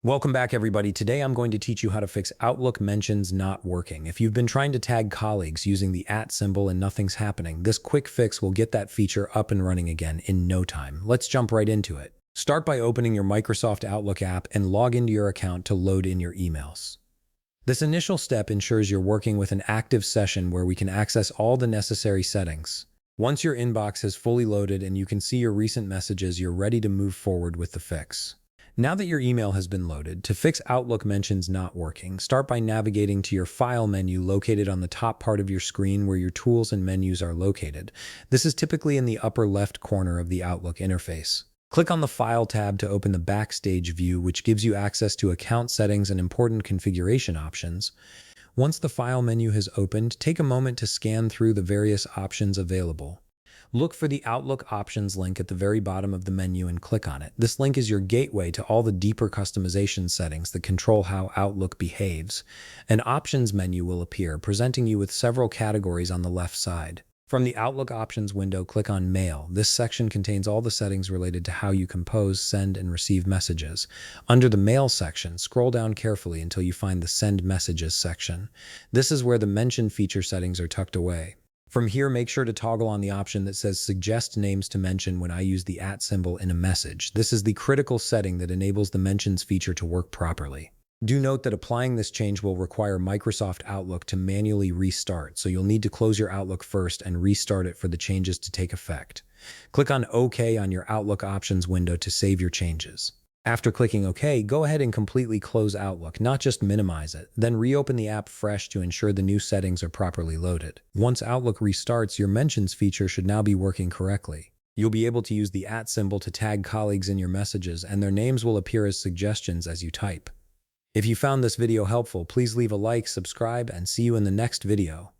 Welcome back, everybody. Today I'm going to teach you how to fix Outlook mentions not working. If you've been trying to tag colleagues using the @ symbol and nothing's happening, this quick fix will get that feature up and running again in no time. Let's jump right into it. Start by opening your Microsoft Outlook app and log into your account to load in your emails. This initial step ensures you're working with an active session where we can access all the necessary settings. Once your inbox has fully loaded and you can see your recent messages, you're ready to move forward with the fix. Now that your email has been loaded, to fix Outlook mentions not working, start by navigating to your File menu located on the top part of your screen where your tools and menus are located. This is typically in the upper left corner of the Outlook interface. Click on the File tab to open the Backstage view, which gives you access to account settings and important configuration options. Once the File menu has opened, take a moment to scan through the various options available. Look for the Outlook Options link at the very bottom of the menu and click on it. This link is your gateway to all the deeper customization settings that control how Outlook behaves. An Options menu will appear, presenting you with several categories on the left side. From the Outlook Options window, click on Mail. This section contains all the settings related to how you compose, send, and receive messages. Under the Mail section, scroll down carefully until you find the Send Messages section. This is where the mentioned feature settings are tucked away. From here, make sure to toggle on the option that says Suggest Names to Mention when I use the @ symbol in a message. This is the critical setting that enables the mentions feature to work properly. Do note that applying this change will require Microsoft Outlook to manually restart, so you'll need to close your Outlook first and restart it for the changes to take effect. Click on OK on your Outlook Options window to save your changes. After clicking OK, go ahead and completely close Outlook, not just minimize it. Then reopen the app fresh to ensure the new settings are properly loaded. Once Outlook restarts, your mentions feature should now be working correctly. You'll be able to use the @ symbol to tag colleagues in your messages, and their names will appear as suggestions as you type. If you found this video helpful, please leave a like, subscribe, and see you in the next video.